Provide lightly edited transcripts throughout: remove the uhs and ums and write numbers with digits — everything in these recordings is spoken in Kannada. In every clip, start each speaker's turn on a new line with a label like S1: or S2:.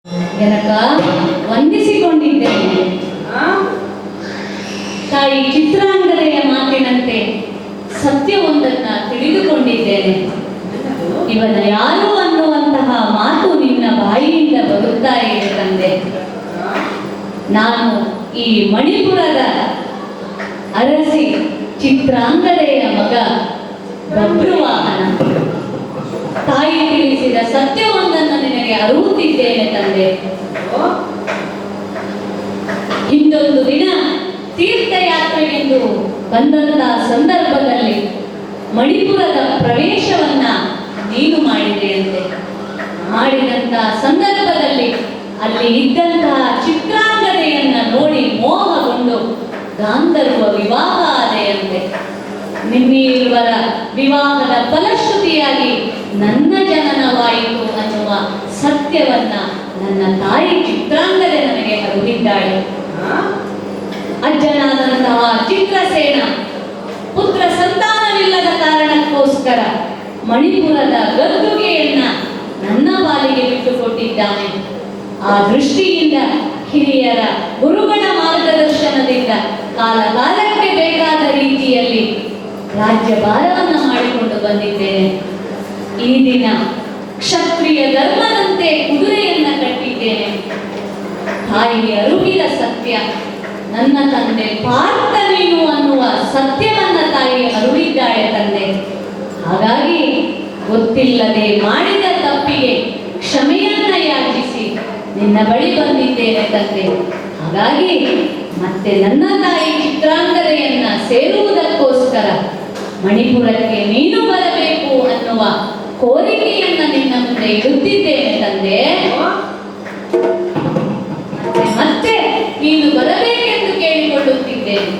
S1: ಜನಕ ವಂದಿಸಿಕೊಂಡಿದ್ದೇನೆ. ತಾಯಿ ಚಿತ್ರಾಂಗದೆಯ ಮಾತಿನಂತೆ ಸತ್ಯವೊಂದನ್ನ ತಿಳಿದುಕೊಂಡಿದ್ದೇನೆ. ಇವನ ಯಾರು ಅನ್ನುವಂತಹ ಮಾತು ನಿನ್ನ ಬಾಯಿಯಿಂದ ಬರುತ್ತಾ ಇದೆ ತಂದೆ. ನಾನು ಈ ಮಣಿಪುರದ ಅರಸಿ ಚಿತ್ರಾಂಗದೆಯ ಮಗ ಬಬ್ರುವಾಹನ. ತಾಯಿ ತಿಳಿಸಿದ ಸತ್ಯವೊಂದನ್ನು ನಿನಗೆ ಅರುಹುತ್ತಿದ್ದೇನೆ ತಂದೆ. ಹಿಂದೊಂದು ದಿನ ತೀರ್ಥಯಾತ್ರೆಗೆಂದು ಬಂದಂತಹ ಸಂದರ್ಭದಲ್ಲಿ ಮಣಿಪುರದ ಪ್ರವೇಶವನ್ನ ನೀನು ಮಾಡಿದೆಯಂತೆ. ಮಾಡಿದಂತಹ ಸಂದರ್ಭದಲ್ಲಿ ಅಲ್ಲಿ ಇದ್ದಂತಹ ಚಿತ್ರಾಂಗದೆಯನ್ನ ನೋಡಿ ಮೋಹಗೊಂಡು ಗಾಂಧರ್ವ ವಿವಾಹ ಆದೆಯಂತೆ. ನಿಮ್ಮಿರುವರ ವಿವಾಹದ ಫಲಶ್ರುತಿಯಾಗಿ ನನ್ನ ಜನನವಾಯಿತು ಅನ್ನುವ ಸತ್ಯವನ್ನ ನನ್ನ ತಾಯಿ ಚಿತ್ರಾಂಗದೆ ನನಗೆ ಅರುಹಿದ್ದಾಳೆ. ಅಜ್ಜನಾದಂತಹ ಚಿತ್ರಸೇನ ಪುತ್ರ ಸಂತಾನವಿಲ್ಲದ ಕಾರಣಕ್ಕೋಸ್ಕರ ಮಣಿಪುರದ ಗದ್ದುಗೆಯನ್ನ ನನ್ನ ಪಾಲಿಗೆ ಬಿಟ್ಟುಕೊಟ್ಟಿದ್ದಾನೆ. ಆ ದೃಷ್ಟಿಯಿಂದ ಹಿರಿಯರ ಗುರುಗಳ ಮಾರ್ಗದರ್ಶನದಿಂದ ಕಾಲ ಕಾಲಕ್ಕೆ ಬೇಕಾದ ರೀತಿಯಲ್ಲಿ ರಾಜ್ಯಭಾರವನ್ನು ಮಾಡಿಕೊಂಡು ಬಂದಿದ್ದೇನೆ. ಈ ದಿನ ಕ್ಷತ್ರಿಯ ಧರ್ಮದಂತೆ ಕುದುರೆಯನ್ನ ಕಟ್ಟಿದ್ದೇನೆ. ತಾಯಿಗೆ ಅರುಹಿದ ಸತ್ಯ ನನ್ನ ತಂದೆ ಪಾರ್ಥನೇನು ಅನ್ನುವ ಸತ್ಯವನ್ನ ತಾಯಿ ಅರುಹಿದ್ದಾಳೆ ತಂದೆ. ಹಾಗಾಗಿ ಗೊತ್ತಿಲ್ಲದೆ ಮಾಡಿದ ತಪ್ಪಿಗೆ ಕ್ಷಮೆಯನ್ನ ಯಾಚಿಸಿ ನಿನ್ನ ಬಳಿ ಬಂದಿದ್ದೇನೆ ತಂದೆ. ಹಾಗಾಗಿ ಮತ್ತೆ ನನ್ನ ತಾಯಿ ಚಿತ್ರಾಂಗದೆಯನ್ನ ಸೇರುವುದಕ್ಕೋಸ್ಕರ ಮಣಿಪುರಕ್ಕೆ ನೀನು ಬರಬೇಕು ಅನ್ನುವ ಕೋರಿಕೆಯನ್ನ ನಿನ್ನ ಮುಂದೆ ಇಡುತ್ತಿದ್ದೇನೆ ತಂದೆ. ಮತ್ತೆ ನೀನು ಬರಬೇಕೆಂದು ಕೇಳಿಕೊಳ್ಳುತ್ತಿದ್ದೇನೆ.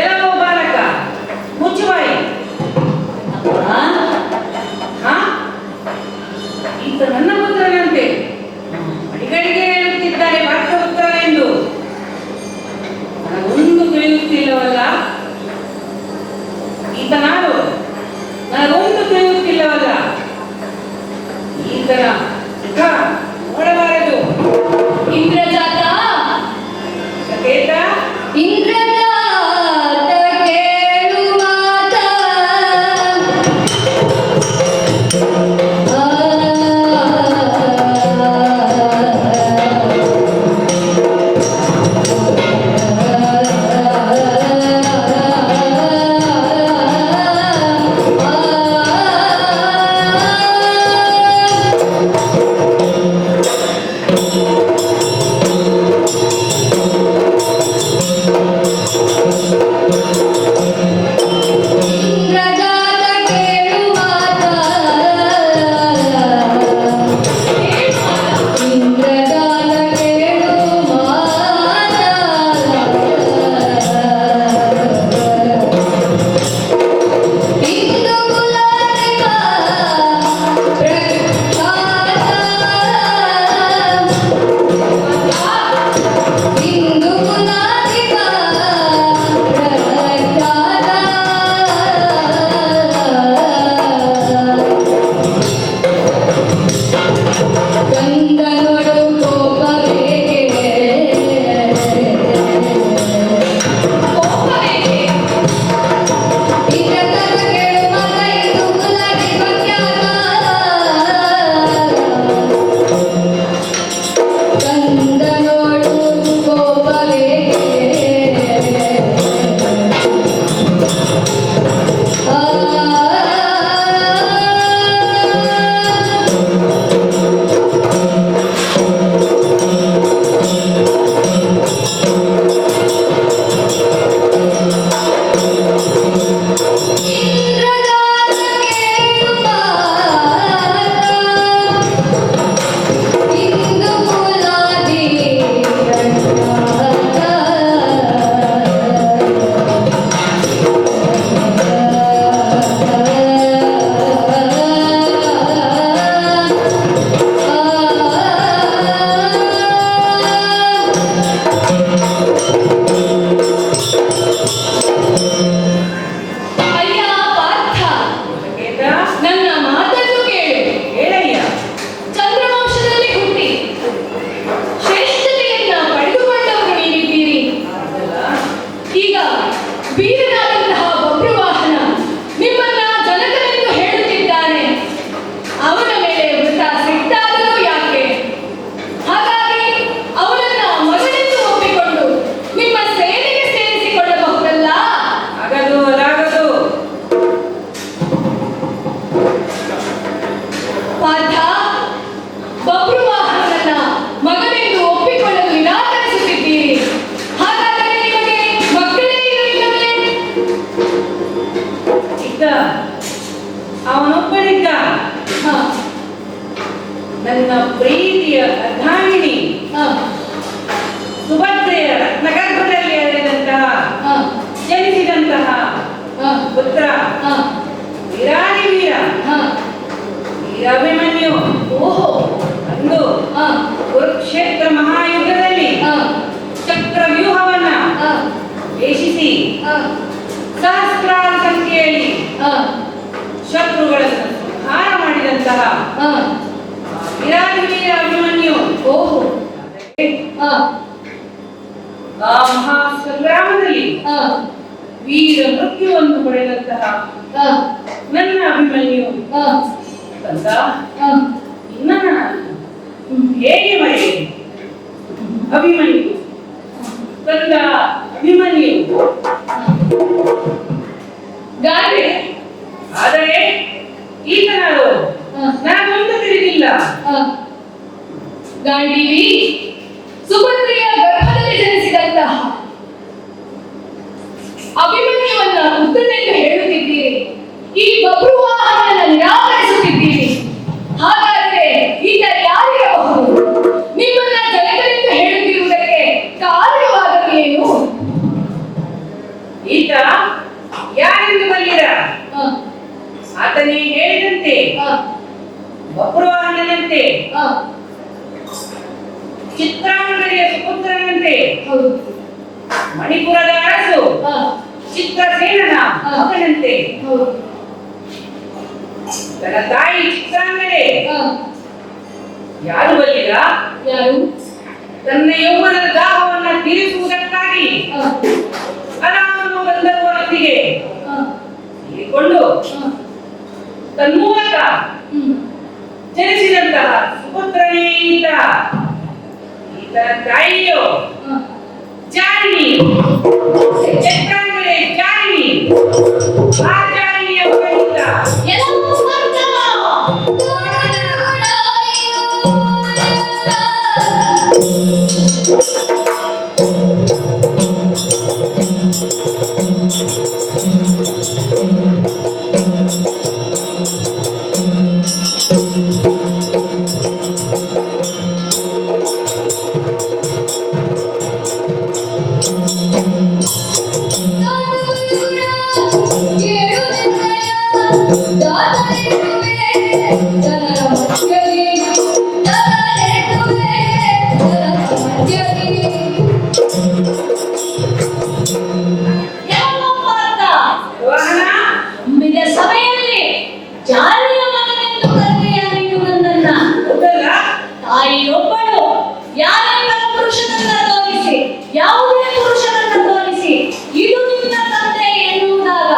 S2: ಎಲ್ಲವೋ ಬಾಲಕ ಮುಚ್ಚುವಾಯಿ. ಈತ ನನ್ನ ಪುತ್ರನಂತೆ ಅಡಿಗಡಿಗೆ ಹೇಳುತ್ತಿದ್ದಾರೆ ಭಕ್ತ ಪುತ್ರನೆಂದು ನನಗೊಂದು ತಿಳಿಯುತ್ತಿಲ್ಲವಲ್ಲ. ಈತ ನಾನು ನನಗೊಂದು ತಿಳಿಯುತ್ತಿಲ್ಲವಲ್ಲ. ಈತನ ನೋಡಬಾರದು.
S1: ಇಂದ್ರಜಾತ
S2: ಸಕೇತ
S1: ಇಂದ್ರಜಾತ ಕೇಳು ಮಾತ.
S2: ಅವನೊಬ್ಬನಿದ್ದ
S1: ಹ,
S2: ನನ್ನ ಪ್ರೀತಿಯ ಅರ್ಧಾಂಗಿನಿ
S1: ಹ,
S2: ಸುಭದ್ರೆಯ ರತ್ನಗರ್ಭದಲ್ಲಿ ಹರಿದಂತಹ
S1: ಹ,
S2: ಜನಿಸಿದಂತಹ
S1: ಹ,
S2: ಪುತ್ರ
S1: ಹ,
S2: ವೀರಾದಿ ವೀರ
S1: ಹ.
S2: ವೀರಾಭಿಮನ್ಯು
S1: ಓಹೋ,
S2: ಅಂದು
S1: ಹ,
S2: ಕುರುಕ್ಷೇತ್ರ ಮಹಾಯುದ್ಧದಲ್ಲಿ
S1: ಹ,
S2: ಚಕ್ರ ವ್ಯೂಹವನ್ನ
S1: ಹ,
S2: ವೇಷಿಸಿ
S1: ಹ,
S2: ಸಹಸ್ರಾರು ಸಂಖ್ಯೆಯಲ್ಲಿ
S1: ಹ,
S2: ಶತ್ರುಗಳನ್ನು ಸಂಹಾರ ಮಾಡಿದಂತಹ
S1: ಹ.
S2: ವೀರಾದಿ ವೀರ ಅಭಿಮನ್ಯು
S1: ಓಹೋ, ಹ,
S2: ಆ ಮಹಾ ಸಂಗ್ರಾಮದಲ್ಲಿ
S1: ಹ,
S2: ವೀರ ಮೃತ್ಯುವನ್ನು ಪಡೆದಂತಹ
S1: ಹ,
S2: ನನ್ನ ಅಭಿಮನ್ಯು
S1: ಹ,
S2: ಕಂದ
S1: ಹ.
S2: ನಿನ್ನನ್ನು ನಾನು ಹೇಗೆ ಮರೆಯಲಿ? ಅಭಿಮನ್ಯು ಕಂದ ಅಭಿಮನ್ಯು
S1: ಗಾಳಿ,
S2: ಆದರೆ ಈತನಾರು
S1: ಹ,
S2: ನನಗೊಂದು ತಿಳಿದಿಲ್ಲ.
S1: ಹ. ಗಾಂಡೀವಿ ಸುಭದ್ರೆಯ ಗರ್ಭದಲ್ಲಿ ಜನಿಸಿದಂತಹ ಅಭಿಮನ್ಯುವನ್ನ ಪುತ್ರನೆಂದು ಹೇಳುತ್ತಿದ್ದೀರಿ. ಈ ಬಬ್ರುವಾಹನನ ನಿರಾಕರಿಸುತ್ತಿದ್ದೀರಿ. ಹಾಗಾದರೆ ಈತ ಯಾರಿರಬಹುದು? ನಿಮ್ಮನ್ನ ಜಗತ್ತನೆಂದು ಹೇಳುತ್ತಿರುವುದಕ್ಕೆ ಕಾರಣವಾದರೂ ಏನು?
S2: ಈತ ಯಾರೆಂದು ಬಲ್ಲಿರ?
S1: ಹ,
S2: ಆತನೇ ಹೇಳಿದಂತೆ
S1: ಹ,
S2: ಬಬ್ರುವಾಹನನಂತೆ
S1: ಹ.
S2: ಚಿತ್ರಾಂಗನೆಯ ಸುಪುತ್ರನಂತೆ
S1: ಹೌದು.
S2: ಮಣಿಪುರದ ಅರಸು
S1: ಹ,
S2: ಚಿತ್ರಸೇನನ ಮಗನಂತೆ
S1: ಹೌದು.
S2: ತನ್ನ ತಾಯಿ ಚಿತ್ರಾಂಗನೆ
S1: ಹ.
S2: ಯಾರು ಬಲ್ಲಿರ?
S1: ಯಾರು?
S2: ತನ್ನ ಯೌವನದ ದಾಹವನ್ನ ತೀರಿಸುವುದಕ್ಕಾಗಿ
S1: ಹ,
S2: ಅನಾಮನು ಗಂಧರ್ವನೊಂದಿಗೆ
S1: ಹ,
S2: ಸೇರಿಕೊಂಡು
S1: ಹ.
S2: ತನ್ಮೂಲಕ
S1: ಹ್ಮ್.
S2: ಜನಿಸಿದಂತಹ ಸುಪುತ್ರನೇ ಈತ. ಈತನ ತಾಯಿಯು
S1: ಹ.
S2: ಜಾರಿಣಿ, ಚಿತ್ರಾಂಗನೆ ಜಾರಿಣಿ. ಆ ಜಾರಿಣಿಯ ಮಗ ಈತ.
S1: ಎಲ್ಲವೂ ಸ್ವಂತ.
S2: ವಾಹನ
S1: ಸಭೆಯಲ್ಲಿ ಜಾರಿಯ ಮಗನೆಂದು ಕರೆಯ ನೀನು ನನ್ನನ್ನ
S2: ಹೌದಲ್ಲ?
S1: ತಾಯಿಯೊಬ್ಬಳು ಯಾರೆಲ್ಲ ಪುರುಷನನ್ನ ತೋರಿಸಿ, ಯಾವುದೇ ಪುರುಷನನ್ನ ತೋರಿಸಿ ಇದು ನಿನ್ನ ತಂದೆ ಎನ್ನುವುದಾಗ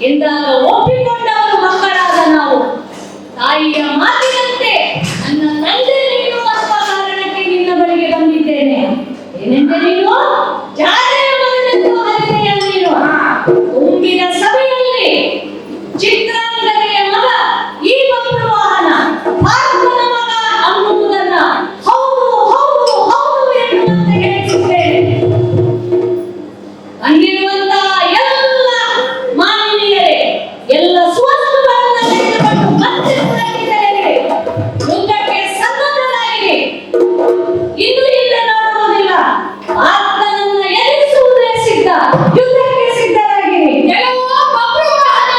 S1: ಎಂದಾಗ ಒಪ್ಪಿಕೊಂಡವರು ಮಕ್ಕಳಾದ ನಾವು ತಾಯಿಯ ಮಾತಿನಂತೆ ನನ್ನ ತಂದೆ ನೀನು ಅನ್ನುವ ಕಾರಣಕ್ಕೆ ನಿನ್ನ ಬಳಿಗೆ ಬಂದಿದ್ದೇನೆ. ಏನೆಂದರೆ ನೀನು ಜಾರೆಯ ಮಗನೆಂದು ಹರಿದೆಯ ನೀನು. ತುಂಬಿದ ಸಭೆಯಲ್ಲಿ ಚಿತ್ರಾಂಗನೆಯ ಮಗ ಈ ಬಬ್ರುವಾಹನ ಪಾರ್ಥನ ಮಗ ಅನ್ನುವುದನ್ನ ಹೌದು ಹೌದು ಹೌದು ಎನ್ನುವಂತೆ ಹೇಳಿಸುತ್ತೇನೆ. ಅಲ್ಲಿರುವಂತಹ ಎಲ್ಲ ಮಾನವೀಯರೇ, ಎಲ್ಲ ಸುವಸ್ತುಗಳನ್ನು ತೆಗೆದುಕೊಂಡು ಮತ್ತೆ ಪುರಕ್ಕಿದ್ದರಿರಿ. ಯುದ್ಧಕ್ಕೆ ಸನ್ನದ್ಧರಾಗಿರಿ. ಇನ್ನು ಇಲ್ಲ ನೋಡುವುದಿಲ್ಲ. ಆತನನ್ನ ಎದುರಿಸುವುದೇ ಸಿದ್ಧ. ಯುದ್ಧಕ್ಕೆ ಸಿದ್ಧರಾಗಿರಿ. ಎಲ್ಲವೂ ಬಬ್ರುವಾಹನ.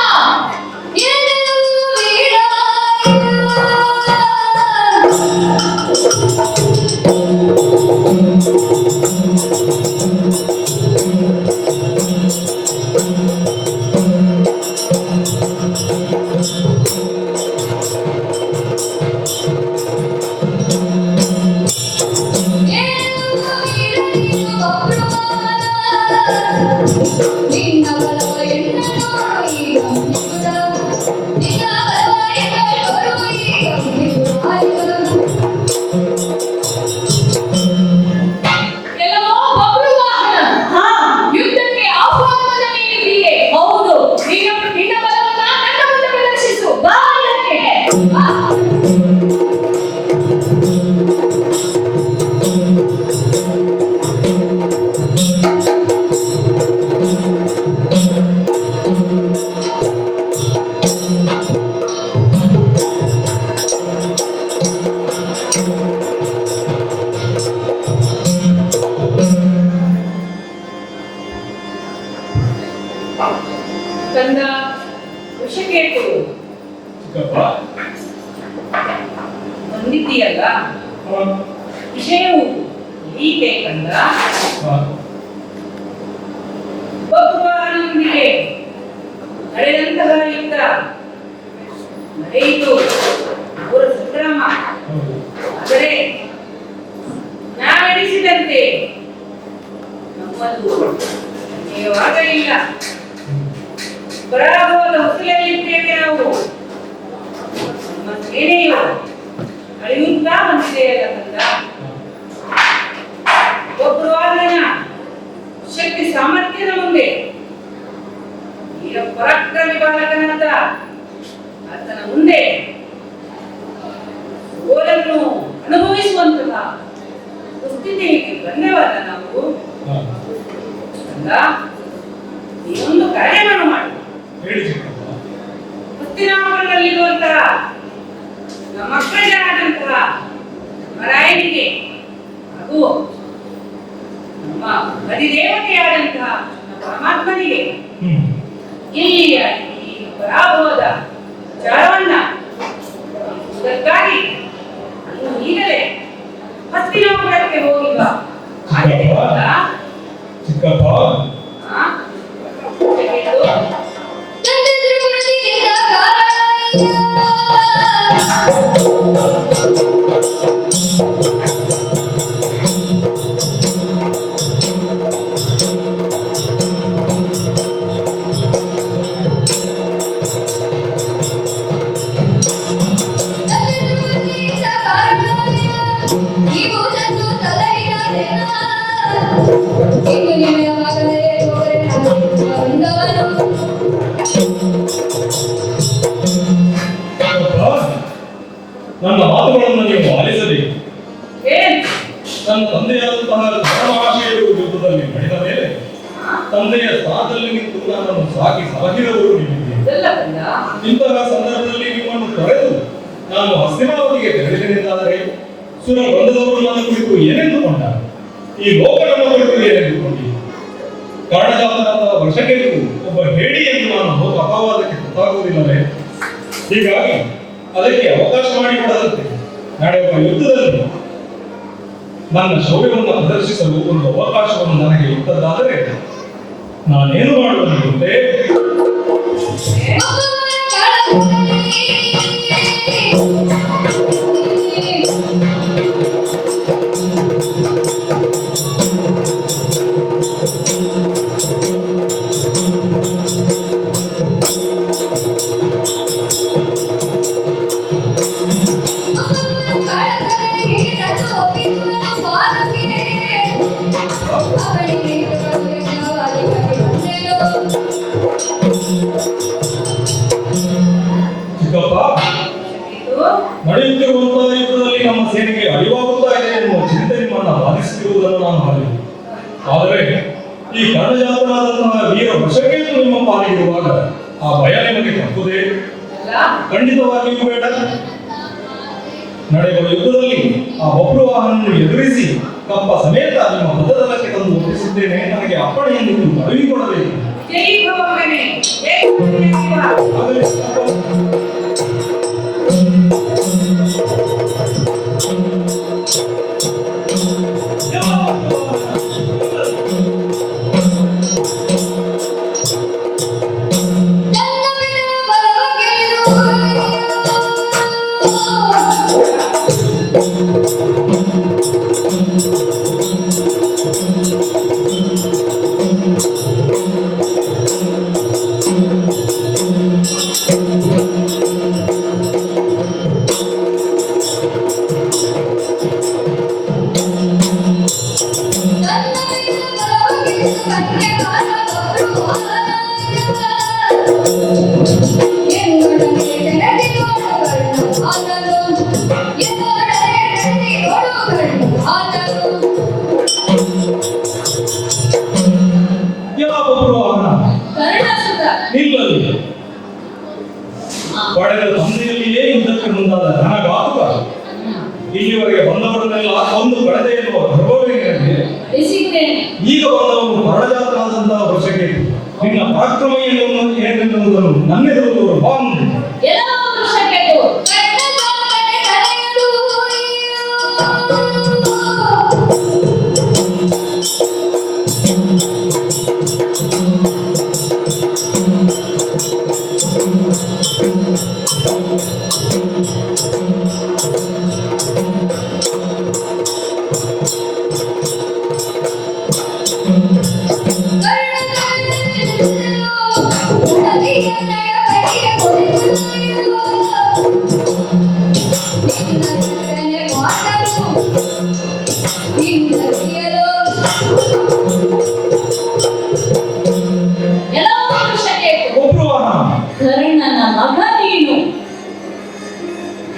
S1: ಏನೆಲ್ಲೂ ವೀರ. ನಿನ್ನ ಬಲವ ಎನ್ನೋ ಈಗ ನಿಗುಡ. ನಿನ್ನ ಬಲವ ಎನ್ನೋ ಈಗ ನಿಗುಡ. ಎಲ್ಲವೋ ಬಬ್ರುವಾಹನ. ಹಾ, ಯುದ್ಧಕ್ಕೆ ಆಹ್ವಾನವನ್ನು ನೀಡಿದ್ದೀಯೆ. ಹೌದು. ನಿನ್ನ ಬಲವನ್ನ ನನ್ನ ಮುಂದೆ ಪ್ರದರ್ಶಿಸು. ಬಾ ಇದಕ್ಕೆ. ಬಾ.
S3: ಚಿಕ್ಕಪ್ಪ
S2: ಬಂದಿದ್ದೀಯಲ್ಲ,
S3: ಹ,
S2: ವಿಷಯವು ಹೀಗೆ ಕಂದ.
S3: ಹ,
S2: ಬಬ್ರುವಾಹನನೊಂದಿಗೆ ನಡೆದಂತಹ ಯುದ್ಧ ನಡೆಯಿತು, ಅವರ ಸಂಗ್ರಾಮ.
S3: ಹೌದು.
S2: ಆದರೆ ನಾವೆಣಿಸಿದಂತೆ ನಮ್ಮದು ಜಯವಾಗಲಿಲ್ಲ. ಪರಾಭವದ ಹೊಸಲಲ್ಲಿದ್ದೇವೆ ನಾವು. ನಮ್ಮ ಸೇನೆಯು ಅಳಿಯುತ್ತಾ ಬಂದಿದೆಯಲ್ಲ ಕಂದ. ಬಬ್ರುವಾಹನನ ಶಕ್ತಿ ಸಾಮರ್ಥ್ಯದ ಮುಂದೆ ವೀರ ಪರಾಕ್ರಮಿ ಬಾಲಕನಾದ ಆತನ ಮುಂದೆ ಸೋಲನ್ನು ಅನುಭವಿಸುವಂತಹ ಸ್ಥಿತಿಗೆ ಬಂದವಲ್ಲ ನಾವು.
S3: ಹ,
S2: ಕಂದ, ನೀನೊಂದು ಕಾರ್ಯವನ್ನು ಮಾಡು.
S3: ಹೇಳಿ ಚಿಕ್ಕಪ್ಪ.
S2: ಹಸ್ತಿನಾಪುರದಲ್ಲಿರುವಂತಹ ನಮ್ಮ ಅಗ್ರಜರಾದಂತಹ ಮರಾಯನಿಗೆ ಹಾಗೂ ನಮ್ಮ ಅಧಿದೇವತೆಯಾದಂತಹ ನಮ್ಮ ಪರಮಾತ್ಮನಿಗೆ
S3: ಹ್ಮ್.
S2: ಇಲ್ಲಿಯ ಈ ಪರಾಭವದ ವಿಚಾರವನ್ನ ಇದಕ್ಕಾಗಿ ನೀನು ಈಗಲೇ ಹಸ್ತಿನಾಪುರಕ್ಕೆ ಹೋಗಿಲ್ಲ.
S3: ಚಿಕ್ಕಪ್ಪ ನನ್ನ ಮಾತುಗಳನ್ನು ನೀವು ಆಲಿಸಬೇಕು.
S2: ಏನ್
S3: ನನ್ನ ತಂದೆಯಾದಂತಹ ಧರ್ಮವಾಶಿಯರು ಯುದ್ಧದಲ್ಲಿ ನಡೆದ ಮೇಲೆ ತಂದೆಯ ಸ್ಥಾನದಲ್ಲಿ ನಿಂತು ನನ್ನನ್ನು ಸಾಕಿ ಸಲಹಿದವರು ನೀವಿದ್ದೀರಿ.
S2: ಇದೆಲ್ಲ ಕಂದ.
S3: ಇಂತಹ ಸಂದರ್ಭದಲ್ಲಿ ನಿಮ್ಮನ್ನು ತೊರೆದು ನಾನು ಹಸ್ತಿನಾವತಿಗೆ ತೆರಳಿದೆನೆಂದಾದರೆ ಸುರ ಬಂದದವರು ನನ್ನ ಕುರಿತು ಏನೆಂದುಕೊಂಡ, ಈ ಲೋಕ ನಮ್ಮ ಕುರಿತು ಏನೆಂದುಕೊಂಡಿ, ಕಾರಣಜಾತನಾದ ವರ್ಷಕ್ಕೆ ಒಬ್ಬ ಹೇಳಿ ಎಂದು ನಾನು ಹೋದ ಅಪವಾದಕ್ಕೆ ಗೊತ್ತಾಗುವುದಿಲ್ಲವೇ? ಹೀಗಾಗಿ ಅದಕ್ಕೆ ಅವಕಾಶ ಮಾಡಿಕೊಡದಂತೆ ನಡೆಯುವ ಯುದ್ಧದಲ್ಲಿ ನನ್ನ ಶೌರ್ಯವನ್ನು ಪ್ರದರ್ಶಿಸಲು ಒಂದು ಅವಕಾಶವನ್ನು ನನಗೆ ಇದ್ದದ್ದಾದರೆ ನಾನೇನು ಮಾಡುವುದು ಗೊತ್ತೇ? ಚಿಕ್ಕಪ್ಪ, ನಡೆಯುತ್ತಿರುವಂತಹ ಯುದ್ಧದಲ್ಲಿ ನಮ್ಮ ಸೇನೆಗೆ ಅಳಿವಾಗುತ್ತಾ ಇದೆ ಎನ್ನುವ ಚಿಂತೆ ನಿಮ್ಮನ್ನು ಬಾಧಿಸುತ್ತಿರುವುದನ್ನು ನಾನು ಮಾಡಿದೆ. ಆದರೆ ಈ ಕರ್ಣಜಾತನಾದಂತಹ ವೀರ ವಶಕೇತು ನಿಮ್ಮ ಪಾಲಿಗಿರುವಾಗ ಆ ಭಯ ನಿಮಗೆ ತಪ್ಪುದೇ? ಖಂಡಿತವಾಗಿಯೂ ಬೇಡ. ನಡೆಯುವ ಯುದ್ಧದಲ್ಲಿ ಆ ಬಬ್ರುವಾಹನನ್ನು ಎದುರಿಸಿ ಕಪ್ಪ ಸಮೇತ ನಿಮ್ಮ ಪದದಲಕ್ಕೆ ತಂದು ಒಪ್ಪಿಸಿದ್ದೇನೆ. ನನಗೆ ಅಪ್ಪಣೆ ಎಂದು ನೀವು ಮನವಿಕೊಡಬೇಕು.
S2: ಜೈ ಭಗವಾನೇ, ಜೈ ಶಿವ.
S3: ಆಗಲಿ ಚಿಕ್ಕಪ್ಪ. ನಿಲ್ಲಲಿ. ಪಡೆದ ತಂದೆಯಲ್ಲಿಯೇ ಯುದ್ಧಕ್ಕೆ ಮುಂದಾದ ಘನಘಾತುಕ ಇಲ್ಲಿವರೆಗೆ ಬಂದವರನ್ನೆಲ್ಲ ಒಂದು ಕಳೆದೆ ಎನ್ನುವ ಗರ್ವವೇನಿದೆ. ಈಗ ಬಂದವನು ಮರಣಜಾತನಾದಂತಹ ವರ್ಷಕ್ಕೆ ನಿನ್ನ ಪರಾಕ್ರಮ ಏನೆನ್ನುವುದನ್ನು ನನ್ನೆದುರು ಬಾಂಧು.
S1: ಎಲ್ಲ ವೃಷಕ್ಕೆ
S3: ಒಬ್ರು ವಾಹನ.
S1: ಕರ್ಣನ ಮಗ ನೀನು.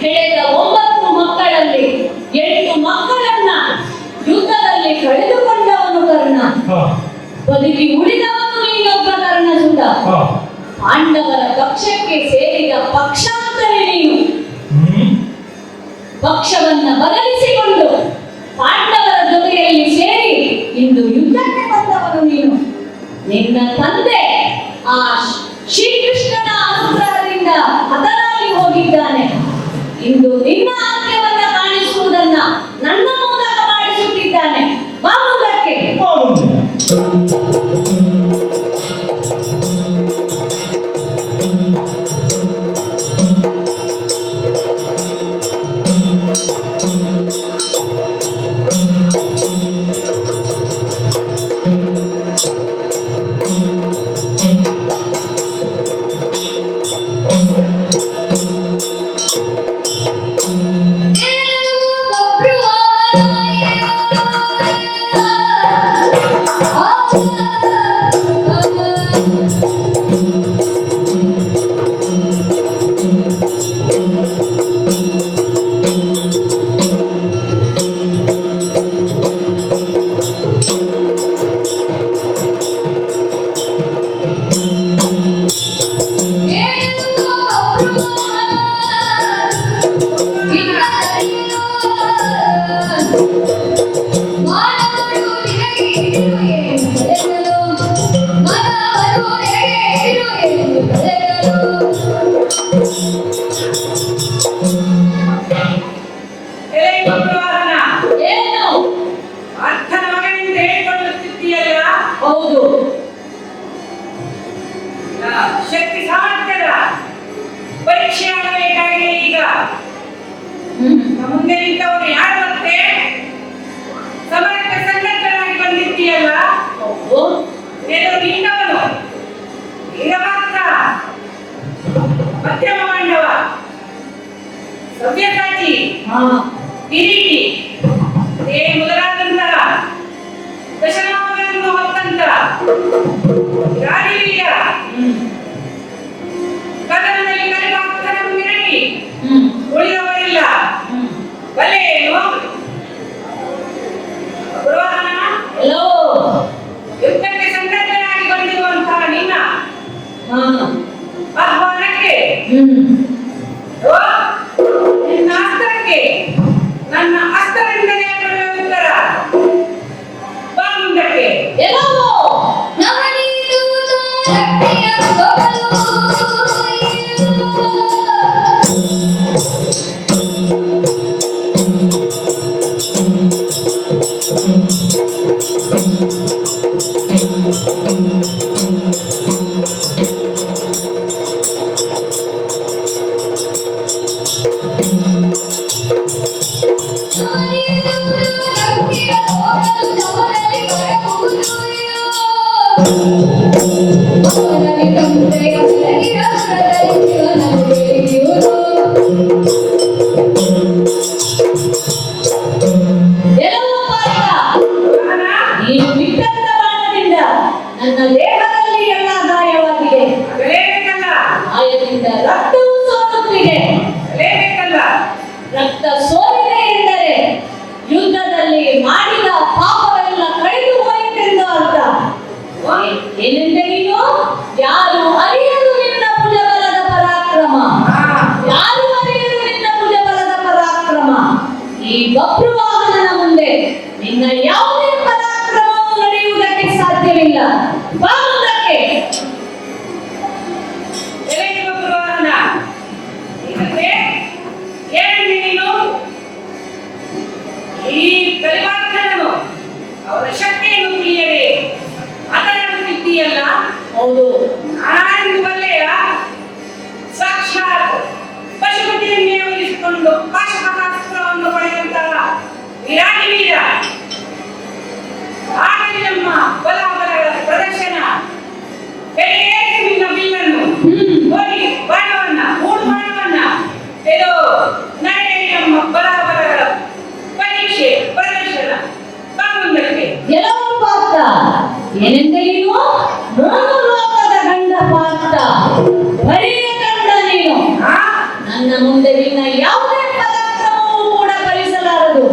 S1: ಹೆಳೆದ 9 ಮಕ್ಕಳಲ್ಲಿ 8 ಮಕ್ಕಳನ್ನ ಯುದ್ಧದಲ್ಲಿ ಕಳೆದುಕೊಂಡವನು ಕರ್ಣ.
S3: ಹಾ,
S1: ಬದುಕಿ ಉಳಿದವನು ನೀನೊಬ್ಬ ಕರ್ಣ ಸುತ.
S3: ಹಾ.
S1: ಪಾಂಡವರ ಪಕ್ಷಕ್ಕೆ ಸೇರಿದ ಪಕ್ಷಾಂತರಿ ನೀನು.
S3: ಹ್ಮ್.
S1: ಪಕ್ಷವನ್ನ ಬದಲಿಸಿಕೊಂಡು ಪಾಂಡವರ ಜೊತೆಯಲ್ಲಿ ಸೇರಿ ಇಂದು ಯುದ್ಧಕ್ಕೆ ಬಂದವನು ನೀನು. ನಿನ್ನ ತಂದೆ ಆ ಶ್ರೀಕೃಷ್ಣನ ಅನುಗ್ರಹದಿಂದ ಹತನಾಗಿ ಹೋಗಿದ್ದಾನೆ. ಇಂದು ನಿನ್ನ ಅಂತ್ಯವನ್ನ ಕಾಣಿಸುವುದನ್ನ ನನ್ನ ಮೂಲಕ ಮಾಡಿಸುತ್ತಿದ್ದಾನೆ. ಬಾ ಮುಂದಕ್ಕೆ.
S3: ಬಾ ಮುಂದೆ.
S2: ಎಲೆ ಬಬ್ರುವಾಹನ,
S1: ಏನು?
S2: ಅರ್ಥನ ಮಗನೆಂದು ಹೇಳಿಕೊಳ್ಳುತ್ತಿದ್ದೀಯಲ್ಲ,
S1: ಹೌದು.
S2: ಶಕ್ತಿ ಸಾಮರ್ಥ್ಯದ ಪರೀಕ್ಷೆ ಆಗಬೇಕಾಗಿದೆ ಈಗ. ಮುಂದೆ ನಿಂತವನು ಯಾರು ಮತ್ತೆ ಸಮರಕ್ಕೆ ಸನ್ನದ್ಧನಾಗಿ ಬಂದಿದ್ದೀಯಲ್ಲ,
S1: ಹೌದು.
S2: ಎದುರು ನಿಂತವನು ವೀರಭಕ್ತ, ಮಧ್ಯಮ ಮಂಡವ, ಸವ್ಯಸಾಚಿ,
S1: ಹಾ.
S2: ಕಿರೀಟಿ ಮೊದಲಾದಂತಹ ದಶನಾಮಗಳನ್ನು ಹೊತ್ತಂತ ರಾಜವೀಯ ಕದನದಲ್ಲಿ ಕಲಿಪಾತ್ರನನ್ನು ಮಿರಗಿ ಉಳಿದವರಿಲ್ಲ. ಬಲೆಯೇನು ಪುರವಾಹನ,
S1: ಹಲೋ.
S2: ಯುದ್ಧಕ್ಕೆ ಸನ್ನದ್ಧನಾಗಿ ಬಂದಿರುವಂತಹ ನಿನ್ನ
S1: ಹಾ.
S2: ಆಹ್ವಾನಕ್ಕೆ ಓ, ನಿನ್ನ ಅಸ್ತ್ರಕ್ಕೆ ನನ್ನ ಅಸ್ತ್ರದಿಂದಲೇ ಕೊಡುವ ಉತ್ತರ. ಬಾ ಮುಂದಕ್ಕೆ.
S1: ಎಲ್ಲವೋ ಎಲ್ಲವೋ ಪಾರ್ಥ, ನೀನು ಬಿಟ್ಟಂತ ಬಾಣದಿಂದ ನನ್ನ ದೇಹದಲ್ಲಿ ಎಲ್ಲ ಗಾಯವಾಗಿದೆ.
S2: ಆಗಲೇಬೇಕಲ್ಲ,
S1: ಗಾಯದಿಂದ ರಕ್ತವೂ ಸೋರುತ್ತಿದೆ.
S2: ಆಗಲೇಬೇಕಲ್ಲ.
S1: ರಕ್ತ ಸೋರಿದೆ ಎಂದರೆ ಯುದ್ಧದಲ್ಲಿ ಮಾಡಿದ ಪಾಪವೆಲ್ಲ ಕಳೆದು ಹೋಯಿತೆಂದು ಅರ್ಥ. ಏನೆಂದರೆ ನೀನು ಯಾರು ಅರಿಯಲು ನಿನ್ನ ಭುಜಬಲದ
S2: ವಿರಾಟಿ ವೀರ ಆಗಲಿ ನಮ್ಮ ಬಲಾಬಲಗಳ ಪ್ರದರ್ಶನ. ಕೆಳಗೆ ನಿನ್ನ ಬಿಲ್ಲನ್ನು ಹೋಗಿ ಬಾಣವನ್ನ ಮೂಡು ಬಾಣವನ್ನ ಇದು ನಡೆಯಲಿ ನಮ್ಮ ಬಲಾಬಲಗಳ ಪರೀಕ್ಷೆ ಪ್ರದರ್ಶನ. ಬಾಗುಂದಕ್ಕೆ
S1: ಎಲ್ಲವೂ ಪಾತ್ರ ಏನೆಂದ ನೀನು ಮೂರು ಲೋಕದ ಗಂಡ ಪಾತ್ರ ಬರಿಯ ಗಂಡ ನೀನು. ನನ್ನ ಮುಂದೆ ನಿನ್ನ ಯಾವುದೇ ಪರಾಕ್ರಮವೂ ಕೂಡ ಭರಿಸಲಾರದು.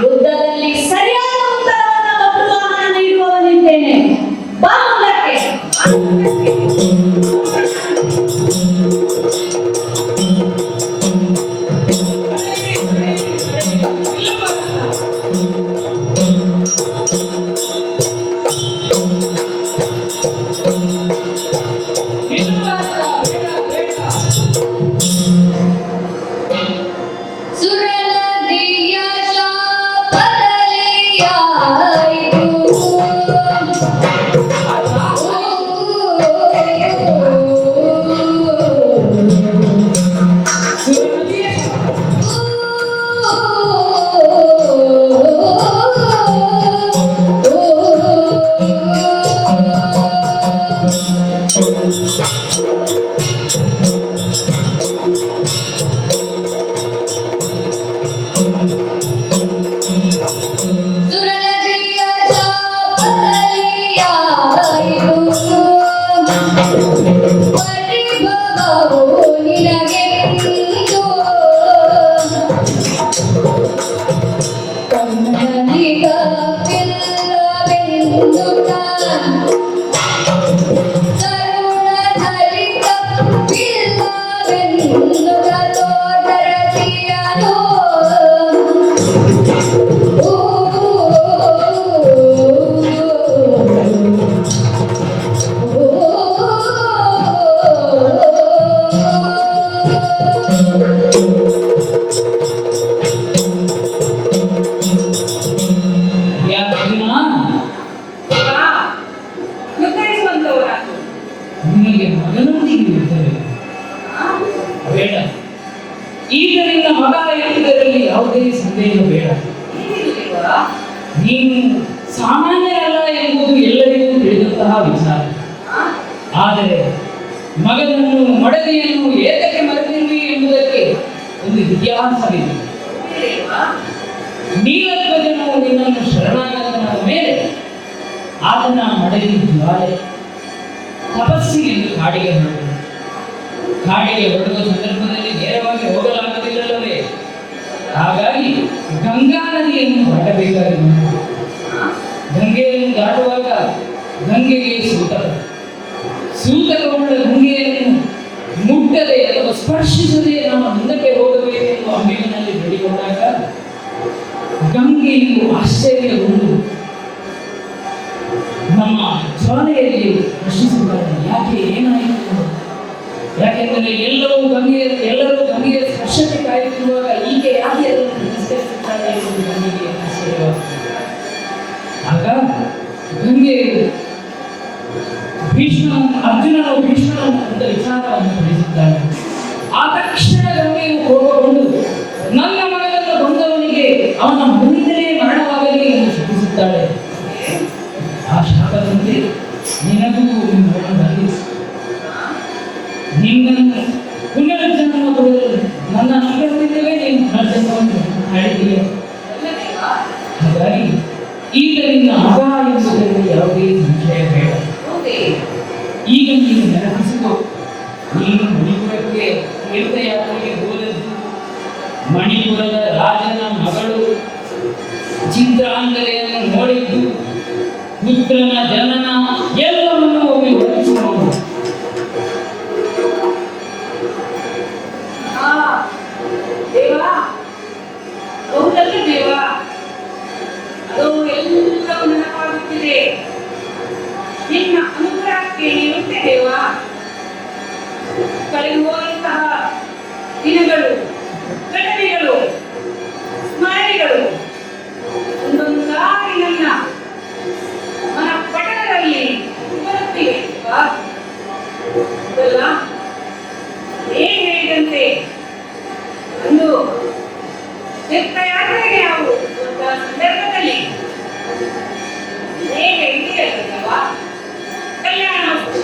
S1: ಯುದ್ಧದಲ್ಲಿ ಸರಿಯಾದ ಉತ್ತರವನ್ನು ಕೊಟ್ಟು ನಾನು ನೀಡುವವನಿದ್ದೇನೆ. ಬಾ ಮುಂದಕ್ಕೆ. ಸುರನದಿಯ
S4: ನಿನಗೆ ಮಗನೊಂದಿಗೆ ಇರುತ್ತದೆ ಬೇಡ. ಈಗ ನಿನ್ನ ಮಗ ಎನ್ನುವುದರಲ್ಲಿ ಯಾವುದೇ ಸಂದೇಹ ಬೇಡ. ನೀನು ಸಾಮಾನ್ಯರಲ್ಲ ಎಂಬುದು ಎಲ್ಲರಿಗೂ ತಿಳಿದಂತಹ ವಿಚಾರ. ಆದರೆ ಮಗನನ್ನು ಮಡದಿಯನ್ನು ಏತಕ್ಕೆ ಮರೆತಿರುವಿ ಎಂಬುದಕ್ಕೆ ಒಂದು ಇತಿಹಾಸವಿದೆ. ನೀಲಧ್ವಜನು ನಿನ್ನನ್ನು ಶರಣಾಗತನಾದ ಮೇಲೆ ಆತನ ಮಡದಿ ಜ್ವಾಲೆ ತಪಸ್ಸಿಗೆಂದು ಕಾಡಿಗೆ ಹೊರಟರು. ಕಾಡಿಗೆ ಹೊರಡುವ ಸಂದರ್ಭದಲ್ಲಿ ನೇರವಾಗಿ ಹೋಗಲಾಗದಿಲ್ಲವೇ? ಹಾಗಾಗಿ ಗಂಗಾ ನದಿಯನ್ನು ದಾಟಬೇಕಾಗಿ ಬಂತು. ಗಂಗೆಯನ್ನು ದಾಟುವಾಗ ಗಂಗೆಗೆ ಸೂತಕವುಳ್ಳ ಗಂಗೆಯನ್ನು ಮುಟ್ಟದೆ ಅಥವಾ ಸ್ಪರ್ಶಿಸದೆ ನಾವು ಮುಂದಕ್ಕೆ ಹೋಗಬೇಕೆಂದು ಅಂಬಿಗನಲ್ಲಿ ಬೇಡಿಕೊಂಡಾಗ ಗಂಗೆಯು ಆಶ್ಚರ್ಯಗೊಂಡು ನಮ್ಮ ಜ್ವಾಲೆಯಲ್ಲಿ ಪ್ರಶ್ನಿಸಿದ್ದಾರೆ, ಯಾಕೆ ಏನಾಯಿತು? ಯಾಕೆಂದರೆ ಎಲ್ಲರೂ ಗಂಗೆಯ ಸ್ಪರ್ಶಕ್ಕೆ ಕಾಯುತ್ತಿರುವಾಗ ಈಕೆ ಯಾಕೆ ಅದನ್ನು ತಿರಸ್ಕರಿಸುತ್ತಾಳೆ ಎಂಬುದು ಗಂಗೆಗೆ ಆಶ್ಚರ್ಯವಾಗುತ್ತದೆ. ಆಗ ಗಂಗೆಯು ಅರ್ಜುನನು ಭೀಷ್ಮನನ್ನು ಅಂತ ವಿಚಾರವನ್ನು ತಿಳಿಸಿದ್ದಾನೆ. ಆ ತಕ್ಷಣ ಗಂಗೆಯು ಕೋಪಗೊಂಡು ನನ್ನ ಮಗನನ್ನು ಕೊಂದವನಿಗೆ ಅವನ ಮುಂದೆಯೇ ಮರಣವಾಗಲಿ ಎಂದು ಶಪಿಸುತ್ತಾಳೆ. ಆ ಶಾಪದಂತೆ ನಿನಗೂ ನಿನ್ನನ್ನು ಪುನರ್ಜನ್ಮ ಕೊಡಲು ನನ್ನ ನಂಬಿಕೆಯಿಂದಲೇ ನೀನು ಪುನರ್ಜನ್ಮವನ್ನು ಮಾಡಿದೀಯ. ಹಾಗಾಗಿ ಈಗ ನಿನ್ನ ಮಗ ಎಂಬುದರಲ್ಲಿ ಯಾವುದೇ ಸಂಶಯ ಬೇಡ. ಈಗ ನೀನು ನೆನಪಿಸಿಕೊ, ನೀನು ಮಣಿಪುರಕ್ಕೆ ತೀರ್ಥಯಾತ್ರೆಗೆ ಹೋದದ್ದು ಮಣಿಪುರದ ರಾಜನ ಮಗಳು ಚಿತ್ರಾಂಗಲೆಯನ್ನು ನೋಡಿದ್ದು, ಪುತ್ರನ ಜನನ ಎಲ್ಲವನ್ನು ಒಮ್ಮೆ ಹೊರತು ನೋಡು.
S2: ದೇವಾ, ಹೌದಲ್ಲ ದೇವಾ, ಅದು ಎಲ್ಲವೂ ನೆನಪಾಗುತ್ತಿದೆ. ನಿನ್ನ ಅನುಗ್ರಹಕ್ಕೆ ನೀನುಂಟೆ ದೇವಾ. ಕಳೆದು ಹೋದಂತಹ ದಿನಗಳು, ಘಟನೆಗಳು, ಸ್ಮರಣೆಗಳು ಒಂದೊಂದಾಗಿ ನನ್ನ ಮನ ಪಟಲದಲ್ಲಿ ಬರುತ್ತಿವೆ. ಅದಲ್ಲ ಹೇಗೆ ಹೇಳಿದಂತೆ ಅಂದು ತೀರ್ಥಯಾತ್ರೆಗೆ ನಾವು ಸಂದರ್ಭದಲ್ಲಿ ಹೇಗೆ ಇದೆಯಲ್ಲವಾ ಕಲ್ಯಾಣ ವಸ್ತು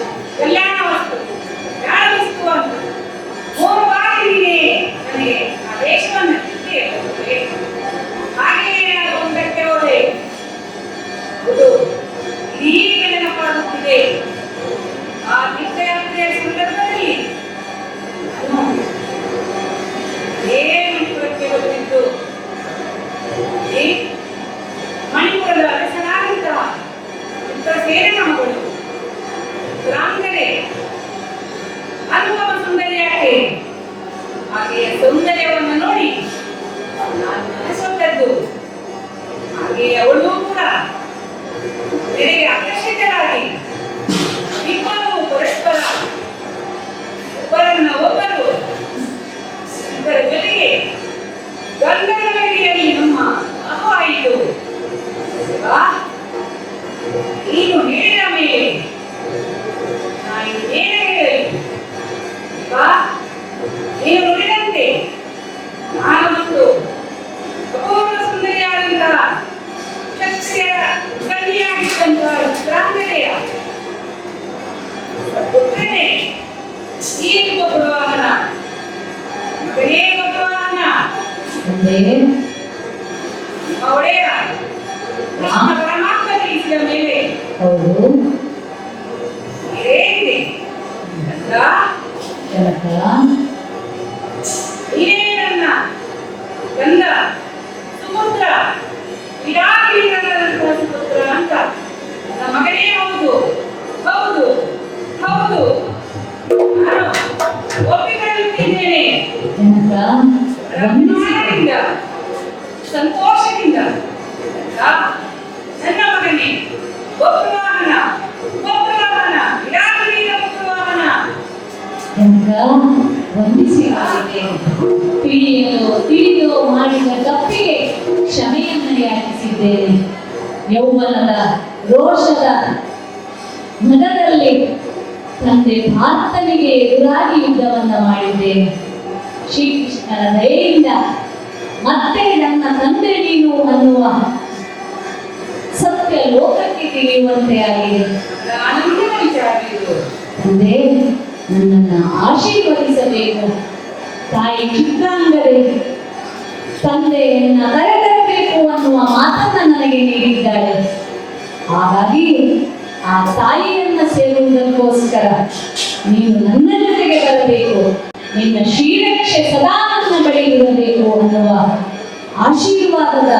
S2: ಯಾರ ವಸ್ತು ಅಂತ 3 ಬಾರಿ ನನಗೆ ಆ ದೇಶವನ್ನು ಇಟ್ಟೆ ಹಾಗೆಯೇ ನಾನು ಒಂದಕ್ಕೆ ಹೋದೆ. ಹೌದು, ಇದೀಗ ನೆನಪಾಗುತ್ತಿದೆ. ಆ ತೀರ್ಥಯಾತ್ರೆಯ ಸಂದರ್ಭದಲ್ಲಿ ನಾನು ಮಣಿಪುರಕ್ಕೆ ಬಂದಿದ್ದು. ಮಣಿಪುರದ ಅರಸನಾದಂತಹ ಚಿತ್ರಸೇನ ಮಗಳು ರಾಮಗಡೆ ಅನುಭವ ಸುಂದರಿಯಾಕೆ ಆಕೆಯ ಸೌಂದರ್ಯವನ್ನು ನೋಡಿ ನಾನು ಮನಸ್ಸೊಂದದ್ದು. ಹಾಗೆಯೇ ಅವಳು ಕೂಡ ನನಗೆ ಆಕರ್ಷಿತರಾಗಿ ಇಬ್ಬರು ಪರಸ್ಪರ ಒಬ್ಬರನ್ನ ಒಬ್ಬರು ಇದರ ಜೊತೆಗೆ ಗಂಧರ್ವಗಿರಿಯಲ್ಲಿ ನಮ್ಮ ಆಯಿತು. ನೀನು ಹೇಳಿದ ಮೇಲೆ ನಾನು ಏನು ಹೇಳಲಿ? ನೀನು ನುಡಿದಂತೆ ನಾನು ಮತ್ತು ಅಪೂರ್ವ ಸುಂದರಿಯಾದಂತಹ ಕ್ಷತ್ರಿಯರ ಕನ್ಯಾಗಿದ್ದಂತಹ ಚಾಂದನೆಯ ಪುತ್ರನೇ ಈ ಬಬ್ರುವಾಹನ ಮಗನೇ ಬಬ್ರುವಾಹನ ಒಡೆಯ ಕೃಷ್ಣ ಪರಮಾತ್ಮ ತಿಳಿಸಿದ ಮೇಲೆ
S5: ಹೌದು
S2: ಏನಿದೆ
S5: ಜನಕ
S2: ನೀನೇ ನನ್ನ ಗಂಧ ಸುಪುತ್ರ ವಿರಾಟೀಕರಣದಂತಹ ಸುಪುತ್ರ ಅಂತ ನನ್ನ ಮಗನೇ. ಹೌದು ಹೌದು ಹೌದು, ನಾನು ಒಪ್ಪಿಕೊಳ್ಳುತ್ತಿದ್ದೇನೆ.
S5: ಜನಕ
S2: ಅಭಿಮಾನದಿಂದ ಸಂತೋಷದಿಂದ ನನ್ನ ಮಗನೇ ಬಬ್ರುವಾಹನ ವಿರಾಟೀಯ ಬಬ್ರುವಾಹನ.
S5: ಜನಕ ವಂದಿಸಿ ತಿಳಿದು ಮಾಡಿದ ತಪ್ಪಿಗೆ ಕ್ಷಮೆಯನ್ನು ಯಾಚಿಸಿದ್ದೇನೆ. ಯೌವನದ ರೋಷದ ಮನದಲ್ಲಿ ತಂದೆ ಭಾರತನಿಗೆ ಎದುರಾಗಿ ಯುದ್ಧವನ್ನ ಮಾಡಿದ್ದೇನೆ. ಶ್ರೀಕೃಷ್ಣನ ದಯೆಯಿಂದ ಮತ್ತೆ ನನ್ನ ತಂದೆ ನೀನು ಅನ್ನುವ ಸತ್ಯ ಲೋಕಕ್ಕೆ ತಿಳಿಯುವಂತೆ ಆಗಿದೆ.
S2: ಆನಂದದ ವಿಚಾರವಿದು.
S5: ತಂದೆ ನನ್ನನ್ನು ಆಶೀರ್ವದಿಸಬೇಕು. ತಾಯಿ ಚಿತ್ರಾಂಗದೆ ತಂದೆಯನ್ನ ಕರೆತರಬೇಕು ಅನ್ನುವ ಮಾತನ್ನ ನನಗೆ ನೀಡಿದ್ದಾಳೆ. ಹಾಗಾಗಿ ಆ ತಾಯಿಯನ್ನ ಸೇರುವುದಕ್ಕೋಸ್ಕರ ನೀನು ನನ್ನ ಜೊತೆಗೆ ಬರಬೇಕು. ನಿನ್ನ ಶ್ರೀರಕ್ಷೆ ಸದಾ ನನ್ನ ಬಳಿ ಇರಬೇಕು ಅನ್ನುವ ಆಶೀರ್ವಾದದ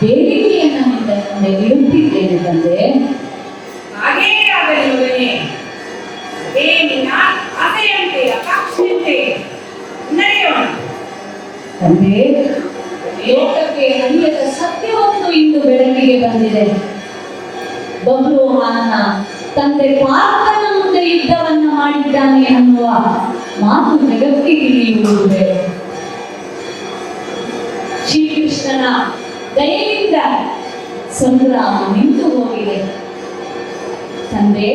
S5: ಬೇಡಿಕೆಯನ್ನು ನಿನ್ನ ಮುಂದೆ ಇಡುತ್ತಿದ್ದೇನೆ ತಂದೆ.
S2: ಹಾಗೆಯೇ ಆಗಲಿ ಮಗನೇ. ಅದೇ ನಿನ್ನ ಆಸೆಯಂತೆ ಆಕಾಂಕ್ಷೆಯಂತೆ ನಡೆಯೋಣ.
S5: ತಂದೆ, ಲೋಕಕ್ಕೆ ಅರಿಯದ ಸತ್ಯವೊಂದು ಇಂದು ಬೆಳಕಿಗೆ ಬಂದಿದೆ. ಬಬ್ರುವಾಹನ ತಂದೆ ಪಾರ್ಥನ ಮುಂದೆ ಯುದ್ಧವನ್ನ ಮಾಡಿದ್ದಾನೆ ಅನ್ನುವ ಮಾತು ಜಗತ್ತಿಗೆ ತಿಳಿಯುವುದು ಬೇಡ. ಶ್ರೀಕೃಷ್ಣನ ದಯೆಯಿಂದ ಸಂಗ್ರಾಮ ನಿಂತು ಹೋಗಿದೆ. ತಂದೆ,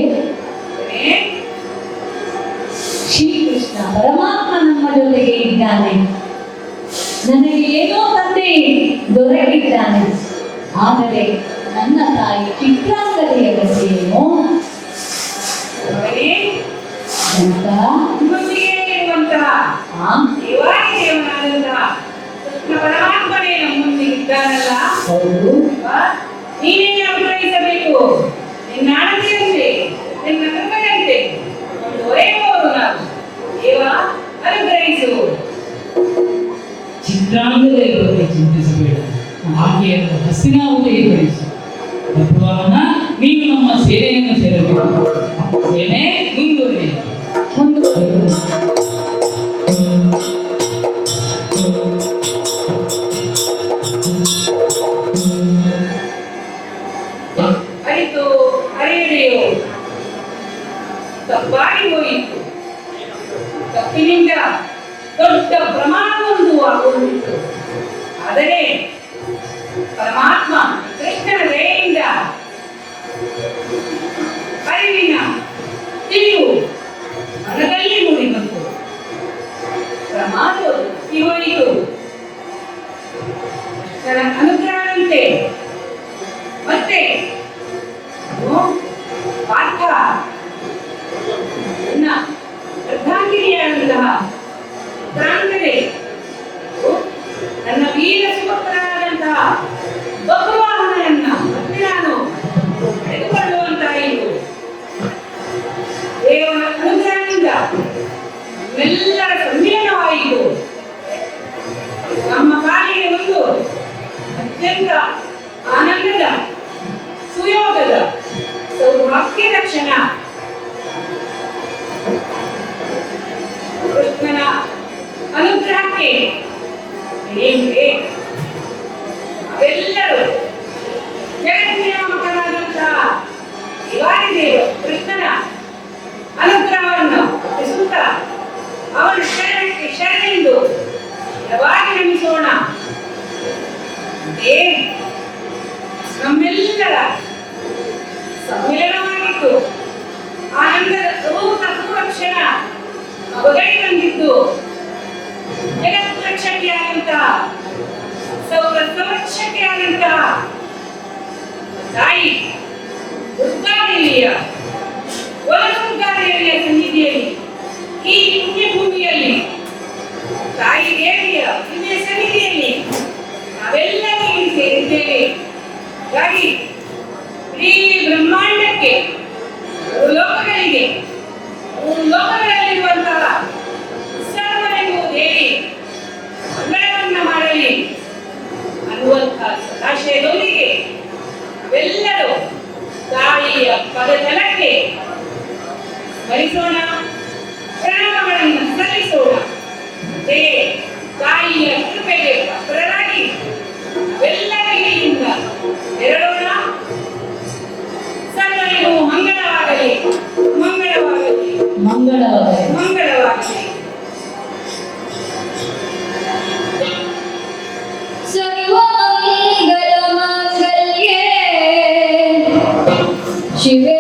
S5: ಶ್ರೀಕೃಷ್ಣ ಪರಮಾತ್ಮ ನಮ್ಮ ಜೊತೆಗೆ ಇದ್ದಾನೆ. ನನಗೆ ಏನೋ ತಂದೆ ದೊರಕಿದ್ದಾನೆ. ಆದರೆ ನನ್ನ ತಾಯಿ ಚಿತ್ರಾಂಗದೆಯ ಗತಿಯೇನೋ ಅಂತ
S2: ನಿಮ್ಮೊಂದಿಗೆ ಇರುವಂತಹ ದೇವಾದಿ ದೇವನಾದಂತಹ ಕೃಷ್ಣ ಪರಮಾತ್ಮನೇ ನಮ್ಮೊಂದಿಗೆ ಇದ್ದಾನಲ್ಲ.
S5: ಹೌದು,
S2: ನೀನೇ ಅನುಗ್ರಹಿಸಬೇಕು. ನಿನ್ನ ಆನಂದಿಯಂತೆ ನಿನ್ನ ಕೃಪೆಯಂತೆ ಒಂದು ಒರೆಯುವವರು ನಾವು. ದೇವ ಅನುಗ್ರಹಿಸು.
S4: ಚಿತ್ರಾಂಗದ ಬಗ್ಗೆ ಚಿಂತಿಸಬೇಡ. ಆಕೆಯನ್ನು ಹಸ್ತಿನಾವತಿಗೆ ಕಳಿಸು. ಬಬ್ರುವಾಹನ, ನೀನು ನಮ್ಮ ಸೇನೆಯನ್ನು ಸೇರಬೇಕು. ಸೇನೆ ಮುಂದುವರಿಯಬೇಕು.
S2: ಅರಿತು ಅರಿಯದೆಯೋ ತಪ್ಪಾಗಿ ಹೋಯಿತು. ತಪ್ಪಿನಿಂದ ದೊಡ್ಡ ಪ್ರಮಾಣವೊಂದು ಆಗುತ್ತಿತ್ತು. ಆದರೆ ಪರಮಾತ್ಮ ಕೃಷ್ಣನ ದಯೆಯಿಂದ ಅರಿವಿನ ತಿಳಿವು ಮನದಲ್ಲಿ ಮೂಡಿ ಬಂತು. ಪ್ರಮಾದವು ಹೋಯಿತು. ಕೃಷ್ಣನ ಅನುಗ್ರಹದಂತೆ ಬಂದೆ. ನನ್ನ ವೀರ ಸುಪುತ್ರನಾದಂತಹ ಬಬ್ರುವಾಹನನನ್ನ ಮತ್ತೆ ನಾನು ಪಡೆದುಕೊಳ್ಳುವಂತಾಯಿತು. ದೇವರ ಅನುಗ್ರಹದಿಂದ ನಮ್ಮೆಲ್ಲರ ಸಮ್ಮಿಲನವಾಯಿತು. ನಮ್ಮ ಪಾಲಿಗೆ ಒಂದು ಅತ್ಯಂತ ಆನಂದದ ಸುಯೋಗದ ಸೌಭಾಗ್ಯದ ಕ್ಷಣ. ಕೃಷ್ಣನ ಅನುಗ್ರಹಕ್ಕೆ ಏನಿದೆ? ಅವೆಲ್ಲರೂ ಜಗತ್ತಿನ ಮಕ್ಕಳಾದಂತಹ ದೇವಾದಿದೇವ ಕೃಷ್ಣನ ಅನುಗ್ರಹವನ್ನು ಅರ್ಪಿಸುತ್ತಾ ಅವನ ಶರಣಕ್ಕೆ ಶರಣೆಂದು ಯಾವಾಗ ನಮಿಸೋಣ. ನಮ್ಮೆಲ್ಲರ ಸಮ್ಮಿಲನವಾಗಿತ್ತು. ಆನಂದದ ಅಪೂರ್ವ ಕ್ಷಣ ಒದಗಿ ಬಂದಿದ್ದು ಜಗತ್ ರಕ್ಷಕಿಯಾದಂತಹ ಸಂರಕ್ಷಕಿಯಾದಂತಹ ತಾಯಿ ದುರ್ಗಾದೇವಿಯ ದುರ್ಗಾದೇವಿಯ ಸನ್ನಿಧಿಯಲ್ಲಿ, ಈ ಪುಣ್ಯಭೂಮಿಯಲ್ಲಿ ತಾಯಿ ದೇವಿಯ ಪುಣ್ಯ ಸನ್ನಿಧಿಯಲ್ಲಿ ನಾವೆಲ್ಲರೂ ಇಲ್ಲಿ ಸೇರಿದ್ದೇವೆ. ಹಾಗಾಗಿ ಇಡೀ ಬ್ರಹ್ಮಾಂಡಕ್ಕೆ, ಲೋಕಗಳಿಗೆ, ಲೋಕಗಳಲ್ಲಿರುವಂತಹ ಸರ್ವರಿಗೂ ದೇವಿ ಮಂಗಳವನ್ನ ಮಾಡಲಿ ಅನ್ನುವಂತಹ ಆಶಯದೊಂದಿಗೆ ನಾವೆಲ್ಲರೂ ತಾಯಿಯ ಪದತಲಕ್ಕೆ ಸ್ಮರಿಸೋಣ, ಪ್ರಣಾಮಗಳನ್ನು ಸಲ್ಲಿಸೋಣ. ತಾಯಿಯ ಕೃಪೆಗೆ ಪಾತ್ರರಾಗಿ ನಾವೆಲ್ಲರಿಗಿಂದ ಎರಡೋಣ. ಸರ್ವರಿಗೂ ಮಂಗಳವಾಗಲಿ, ಮಂಗಳವಾಗಲಿ,
S5: ಮಂಗಳವಾಗಲಿ.
S2: ಮಂಗಳವಾಗಲಿ.
S5: ಸರ್ವಮಂಗಲ ಮಾಂಗಲ್ಯೆ ಶಿವೆ